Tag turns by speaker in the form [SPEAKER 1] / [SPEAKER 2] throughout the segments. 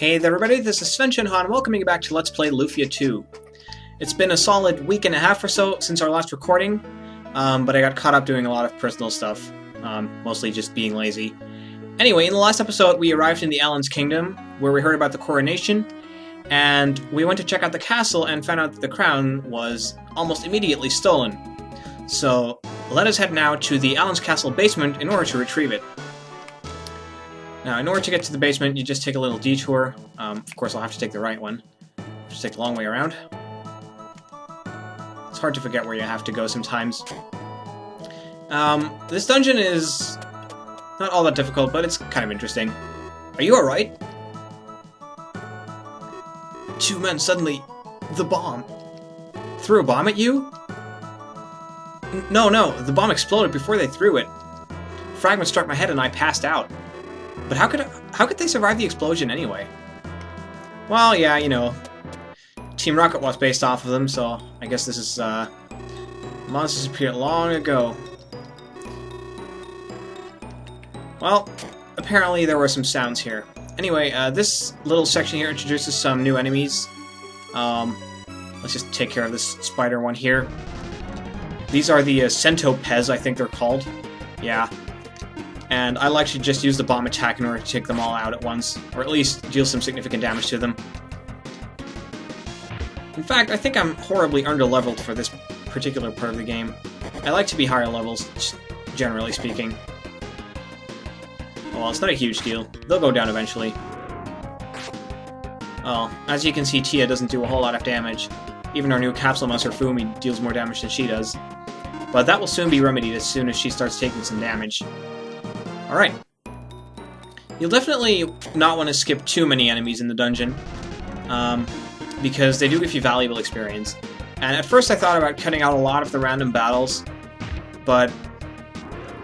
[SPEAKER 1] Hey there everybody, this is Svensson, welcoming you back to Let's Play Lufia 2. It's been a solid week and a half or so since our last recording, but I got caught up doing a lot of personal stuff, mostly just being lazy. Anyway, in the last episode we arrived in the Alunze Kingdom, where we heard about the coronation, and we went to check out the castle and found out that the crown was almost immediately stolen. So, let us head now to the Alunze Castle Basement in order to retrieve it. Now, in order to get to the basement, you just take a little detour. Of course, I'll have to take the right one. Just take the long way around. It's hard to forget where you have to go sometimes. This dungeon is not all that difficult, but it's kind of interesting. Are you alright? Two men suddenly... The bomb. Threw a bomb at you? No, the bomb exploded before they threw it. Fragments struck my head and I passed out. But how could they survive the explosion anyway? Well, yeah, you know, Team Rocket was based off of them, so I guess this is, monsters appeared long ago. Well, apparently there were some sounds here. Anyway, this little section here introduces some new enemies. Let's just take care of this spider one here. These are the centopes, I think they're called. Yeah. And I like to just use the bomb attack in order to take them all out at once, or at least deal some significant damage to them. In fact, I think I'm horribly under-leveled for this particular part of the game. I like to be higher levels, generally speaking. Well, it's not a huge deal. They'll go down eventually. Well, as you can see, Tia doesn't do a whole lot of damage. Even our new capsule monster, Fumi, deals more damage than she does. But that will soon be remedied as soon as she starts taking some damage. Alright. You'll definitely not want to skip too many enemies in the dungeon, because they do give you valuable experience. And at first I thought about cutting out a lot of the random battles, but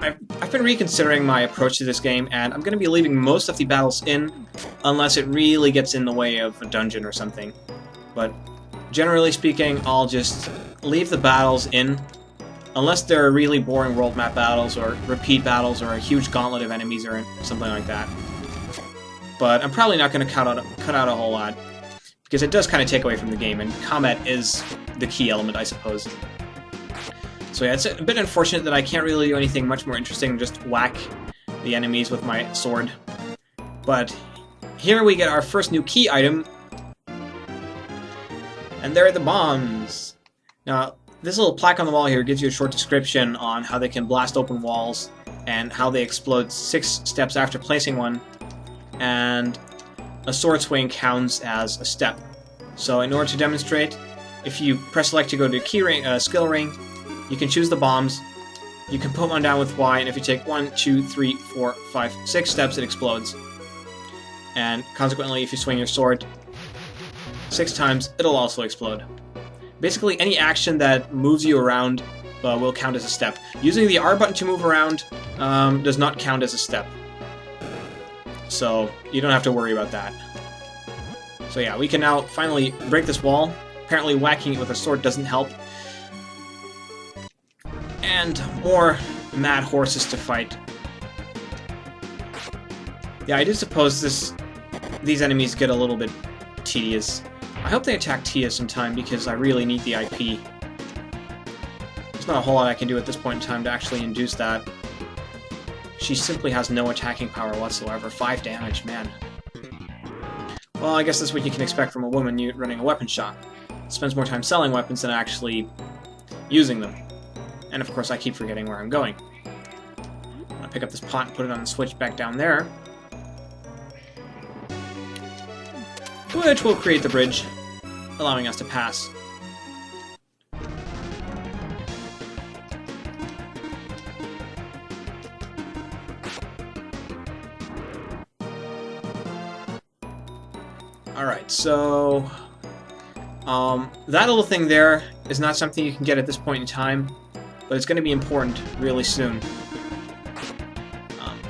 [SPEAKER 1] I've been reconsidering my approach to this game, and I'm going to be leaving most of the battles in, unless it really gets in the way of a dungeon or something. But generally speaking, I'll just leave the battles in, unless they're really boring world map battles, or repeat battles, or a huge gauntlet of enemies, or something like that. But I'm probably not going to cut out a whole lot, because it does kind of take away from the game, and combat is the key element, I suppose. So yeah, it's a bit unfortunate that I can't really do anything much more interesting than just whack the enemies with my sword. But here we get our first new key item, and there are the bombs. Now, this little plaque on the wall here gives you a short description on how they can blast open walls and how they explode 6 steps after placing one, and a sword swing counts as a step. So in order to demonstrate, if you press select to go to key ring, skill ring, you can choose the bombs, you can put one down with Y, and if you take 1, 2, 3, 4, 5, 6 steps, it explodes. And consequently, if you swing your sword 6 times, it'll also explode. Basically, any action that moves you around will count as a step. Using the R button to move around does not count as a step. So, you don't have to worry about that. So yeah, we can now finally break this wall. Apparently whacking it with a sword doesn't help. And more mad horses to fight. Yeah, I do suppose these enemies get a little bit tedious. I hope they attack Tia sometime, because I really need the IP. There's not a whole lot I can do at this point in time to actually induce that. She simply has no attacking power whatsoever. 5 damage, man. Well, I guess that's what you can expect from a woman running a weapon shop. Spends more time selling weapons than actually using them. And of course I keep forgetting where I'm going. I'm gonna pick up this pot and put it on the switch back down there, which will create the bridge, allowing us to pass. Alright, so... that little thing there is not something you can get at this point in time, but it's going to be important really soon.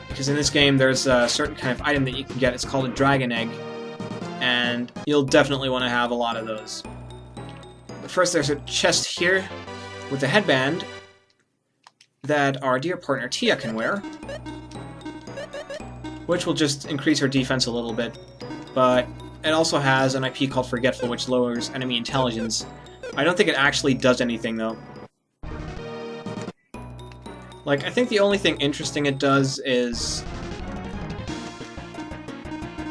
[SPEAKER 1] Because in this game there's a certain kind of item that you can get, it's called a dragon egg, and you'll definitely want to have a lot of those. But first there's a chest here with a headband that our dear partner Tia can wear, which will just increase her defense a little bit. but it also has an IP called Forgetful, which lowers enemy intelligence. I don't think it actually does anything, though. Like, I think the only thing interesting it does is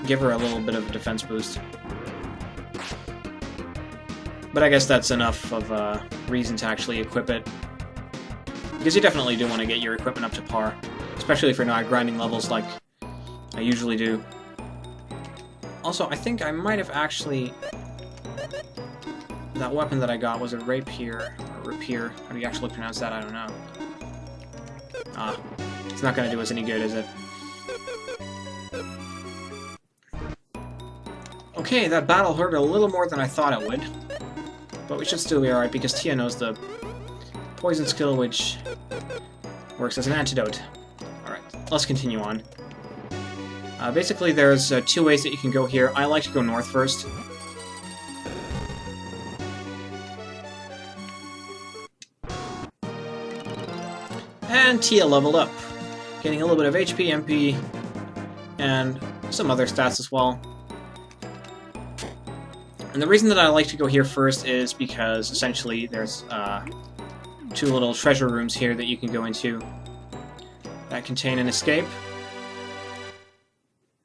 [SPEAKER 1] give her a little bit of a defense boost. But I guess that's enough of a reason to actually equip it. Because you definitely do want to get your equipment up to par. Especially if you're not grinding levels like I usually do. Also, I think I might have actually... That weapon that I got was a rapier, or rapier. How do you actually pronounce that? I don't know. Ah, it's not going to do us any good, is it? Okay, that battle hurt a little more than I thought it would. But we should still be alright, because Tia knows the poison skill, which works as an antidote. Alright, let's continue on. Basically, there's 2 ways that you can go here. I like to go north first. And Tia leveled up, getting a little bit of HP, MP, and some other stats as well. And the reason that I like to go here first is because, essentially, there's 2 little treasure rooms here that you can go into that contain an escape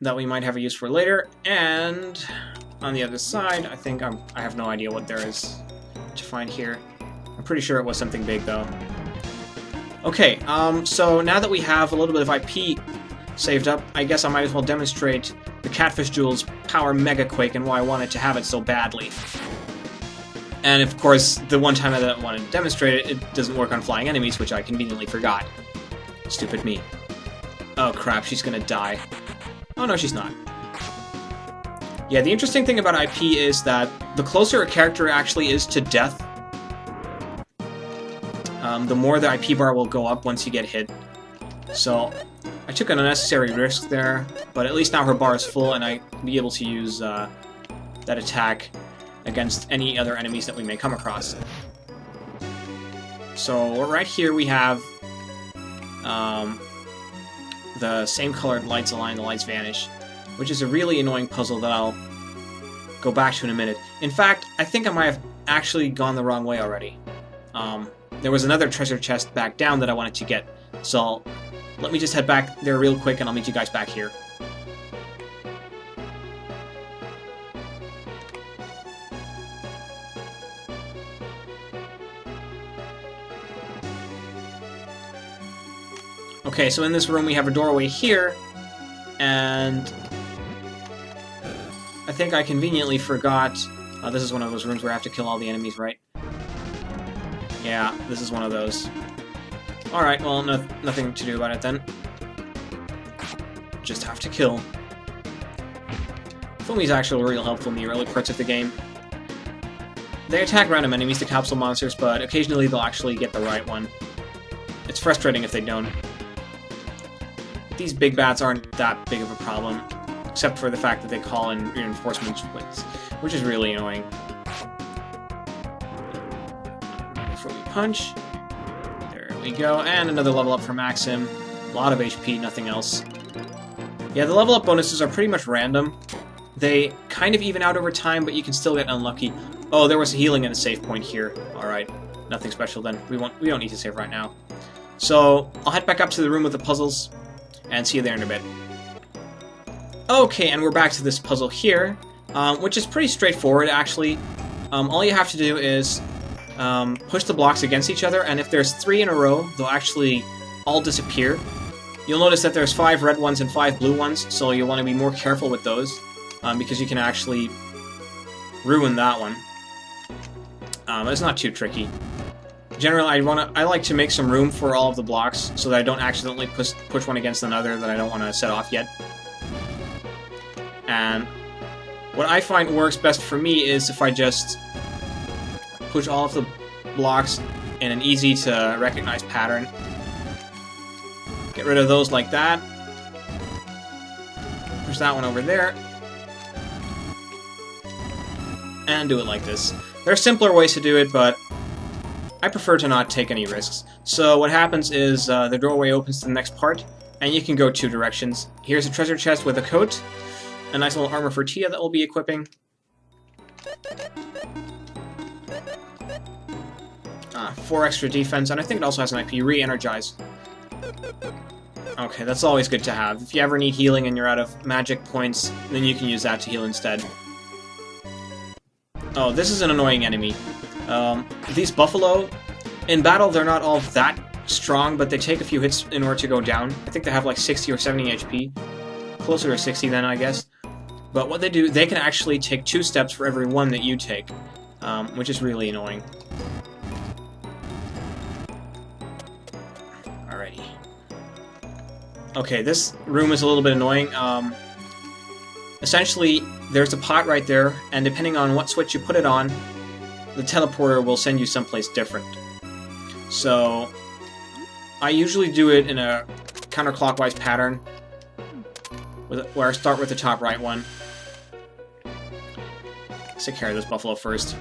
[SPEAKER 1] that we might have a use for later, and on the other side, I think I have no idea what there is to find here. I'm pretty sure it was something big, though. Okay, so now that we have a little bit of IP saved up, I guess I might as well demonstrate the Catfish Jewel's Power Mega Quake and why I wanted to have it so badly. And of course, the one time that I wanted to demonstrate it, it doesn't work on flying enemies, which I conveniently forgot. Stupid me. Oh crap, she's gonna die. Oh no, she's not. Yeah, the interesting thing about IP is that the closer a character actually is to death, the more the IP bar will go up once you get hit. So, I took an unnecessary risk there, but at least now her bar is full and I'll be able to use that attack against any other enemies that we may come across. So, right here we have the same colored lights align, the lights vanish, which is a really annoying puzzle that I'll go back to in a minute. In fact, I think I might have actually gone the wrong way already. There was another treasure chest back down that I wanted to get, so let me just head back there real quick and I'll meet you guys back here. Okay, so in this room we have a doorway here, and I think I conveniently forgot... this is one of those rooms where I have to kill all the enemies, right? Yeah, this is one of those. Alright, well, nothing to do about it then. Just have to kill. Fumi's actually real helpful in the early parts of the game. They attack random enemies, the capsule monsters, but occasionally they'll actually get the right one. It's frustrating if they don't. These big bats aren't that big of a problem, except for the fact that they call in reinforcements, which is really annoying. Before we punch. There we go, and another level up for Maxim. A lot of HP, nothing else. Yeah, the level up bonuses are pretty much random. They kind of even out over time, but you can still get unlucky. Oh, there was healing at a save point here. Alright, nothing special then. We don't need to save right now. So, I'll head back up to the room with the puzzles, and see you there in a bit. Okay, and we're back to this puzzle here, which is pretty straightforward, actually. All you have to do is push the blocks against each other, and if there's 3 in a row, they'll actually all disappear. You'll notice that there's 5 red ones and 5 blue ones, so you'll want to be more careful with those, because you can actually ruin that one. It's not too tricky. Generally, I like to make some room for all of the blocks, so that I don't accidentally push one against another that I don't want to set off yet. And what I find works best for me is if I just push all of the blocks in an easy-to-recognize pattern. Get rid of those like that. Push that one over there. And do it like this. There are simpler ways to do it, but I prefer to not take any risks. So what happens is the doorway opens to the next part, and you can go 2 directions. Here's a treasure chest with a coat, a nice little armor for Tia that we'll be equipping. 4 extra defense, and I think it also has an IP, re-energize. Okay, that's always good to have. If you ever need healing and you're out of magic points, then you can use that to heal instead. Oh, this is an annoying enemy. These buffalo, in battle they're not all that strong, but they take a few hits in order to go down. I think they have like 60 or 70 HP. Closer to 60 then, I guess. But what they do, they can actually take 2 steps for every 1 that you take, which is really annoying. Alrighty. Okay, this room is a little bit annoying. Essentially, there's a pot right there, and depending on what switch you put it on, the teleporter will send you someplace different. So, I usually do it in a counterclockwise pattern, where I start with the top right one. Let's take care of this buffalo first.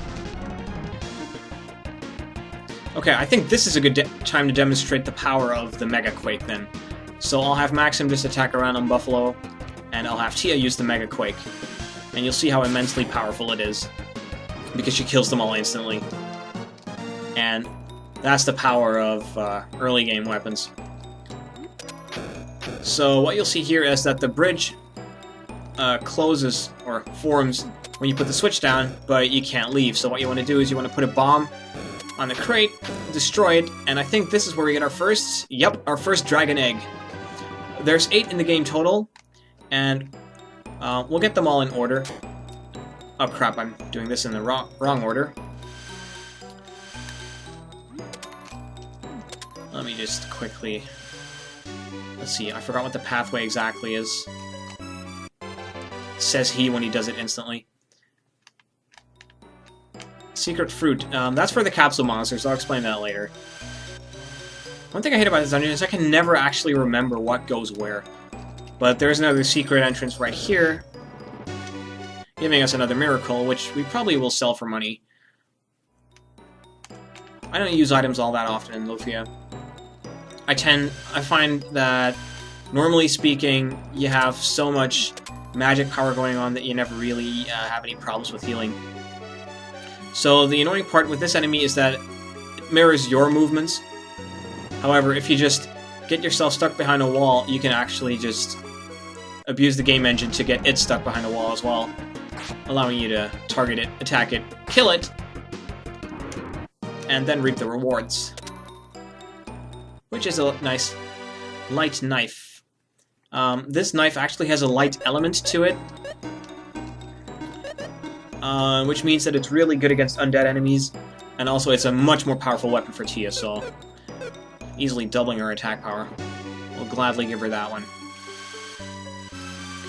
[SPEAKER 1] Okay, I think this is a good time to demonstrate the power of the Mega Quake then. So I'll have Maxim just attack around on Buffalo, and I'll have Tia use the Mega Quake. And you'll see how immensely powerful it is, because she kills them all instantly. And that's the power of early game weapons. So what you'll see here is that the bridge closes, or forms, when you put the switch down, but you can't leave. So what you want to do is you want to put a bomb on the crate, destroy it, and I think this is where we get our first, our first dragon egg. There's 8 in the game total, and we'll get them all in order. Oh crap, I'm doing this in the wrong order. Let me just quickly... Let's see, I forgot what the pathway exactly is. Says he when he does it instantly. Secret fruit. That's for the capsule monsters, I'll explain that later. One thing I hate about this dungeon is I can never actually remember what goes where. But there's another secret entrance right here, giving us another miracle, which we probably will sell for money. I don't use items all that often in Lufia. I find that, normally speaking, you have so much magic power going on that you never really have any problems with healing. So the annoying part with this enemy is that it mirrors your movements. However, if you just get yourself stuck behind a wall, you can actually just abuse the game engine to get it stuck behind a wall as well, allowing you to target it, attack it, kill it, and then reap the rewards. Which is a nice light knife. This knife actually has a light element to it, which means that it's really good against undead enemies, and also it's a much more powerful weapon for Tia, so easily doubling her attack power. We'll gladly give her that one.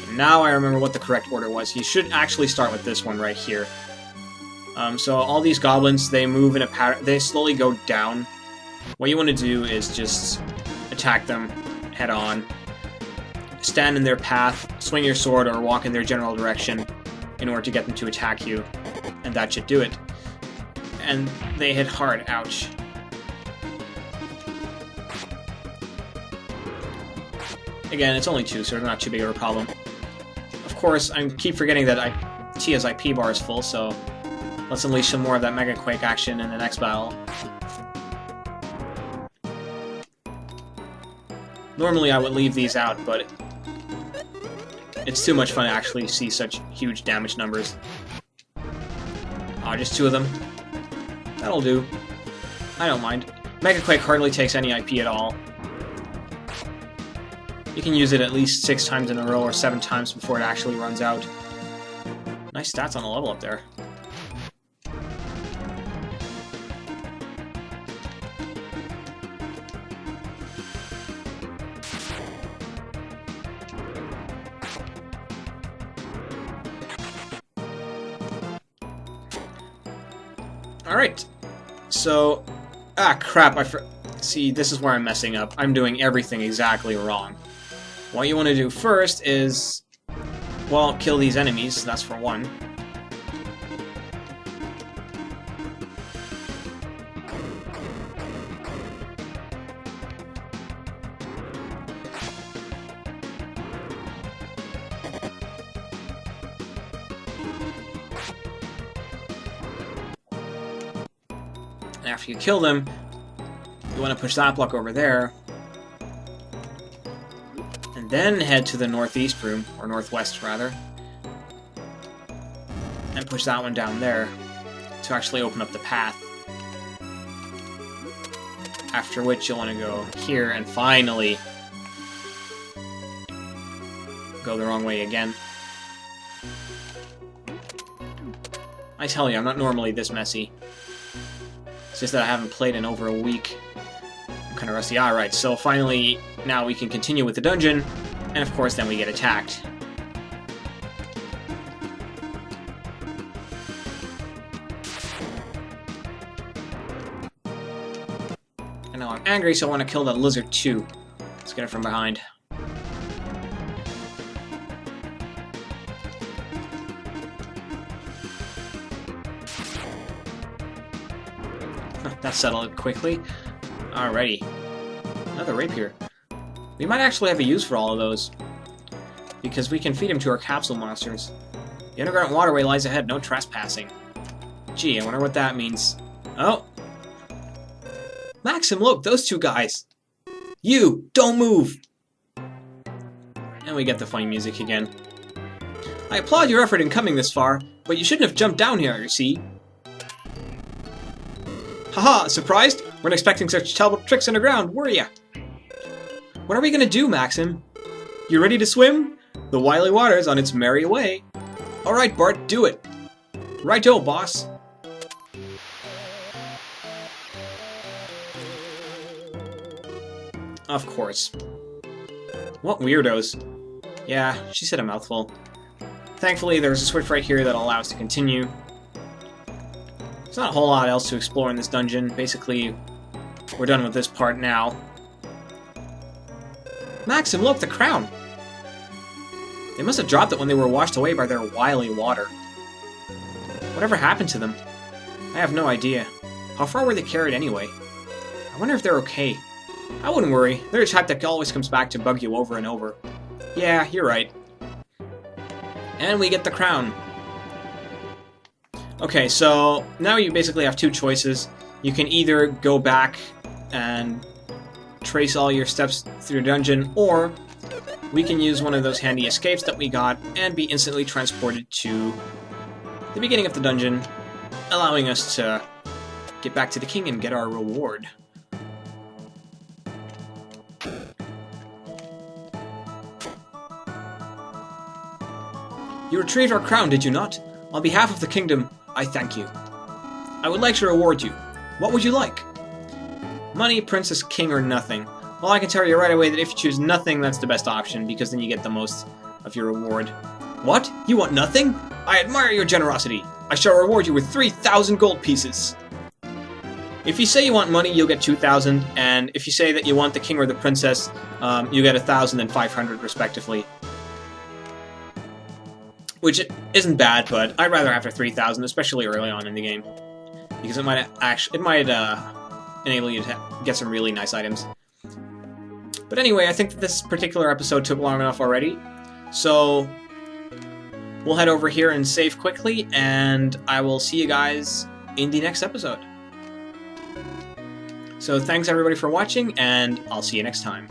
[SPEAKER 1] Okay, now I remember what the correct order was. You should actually start with this one right here. So all these goblins, they move in a pattern, they slowly go down. What you want to do is just attack them head on. Stand in their path, swing your sword, or walk in their general direction in order to get them to attack you, and that should do it. And they hit hard, ouch. Again, it's only 2, so they're not too big of a problem. Of course, I keep forgetting that Tia's IP bar is full, so let's unleash some more of that Mega Quake action in the next battle. Normally I would leave these out, but it's too much fun to actually see such huge damage numbers. Just 2 of them. That'll do. I don't mind. Mega Quake hardly takes any IP at all. You can use it at least 6 times in a row or 7 times before it actually runs out. Nice stats on the level up there. Alright, so... crap, see, this is where I'm messing up. I'm doing everything exactly wrong. What you want to do first is... well, kill these enemies, that's for one. After you kill them, you want to push that block over there. And then head to the northeast room, or northwest rather. And push that one down there to actually open up the path. After which you'll want to go here and finally go the wrong way again. I tell you, I'm not normally this messy. It's just that I haven't played in over a week. I'm kind of rusty. Alright, so finally, now we can continue with the dungeon, and of course then we get attacked. And now I'm angry, so I want to kill that lizard too. Let's get it from behind. That settled it quickly. Alrighty. Another rapier. We might actually have a use for all of those, because we can feed them to our capsule monsters. The underground waterway lies ahead, no trespassing. Gee, I wonder what that means. Oh! Maxim, look, those two guys! You! Don't move! And we get the funny music again. I applaud your effort in coming this far, but you shouldn't have jumped down here, you see. Haha, surprised? Weren't expecting such terrible tricks underground, were ya? What are we gonna do, Maxim? You ready to swim? The Wily water's on its merry way. Alright, Bart, do it. Righto, boss. Of course. What weirdos. Yeah, she said a mouthful. Thankfully, there's a switch right here that'll allow us to continue. There's not a whole lot else to explore in this dungeon. Basically, we're done with this part now. Maxim, look, the crown! They must have dropped it when they were washed away by their wily water. Whatever happened to them? I have no idea. How far were they carried anyway? I wonder if they're okay. I wouldn't worry. They're the type that always comes back to bug you over and over. Yeah, you're right. And we get the crown. Okay, so now you basically have two choices. You can either go back and trace all your steps through the dungeon, or we can use one of those handy escapes that we got and be instantly transported to the beginning of the dungeon, allowing us to get back to the king and get our reward. You retrieved our crown, did you not? On behalf of the kingdom, I thank you. I would like to reward you. What would you like? Money, princess, king, or nothing. Well, I can tell you right away that if you choose nothing, that's the best option, because then you get the most of your reward. What? You want nothing? I admire your generosity. I shall reward you with 3,000 gold pieces. If you say you want money, you'll get 2,000, and if you say that you want the king or the princess, you get 1,000 and 500 respectively. Which isn't bad, but I'd rather have the 3,000, especially early on in the game, because it might enable you to get some really nice items. But anyway, I think that this particular episode took long enough already, so we'll head over here and save quickly, and I will see you guys in the next episode. So thanks everybody for watching, and I'll see you next time.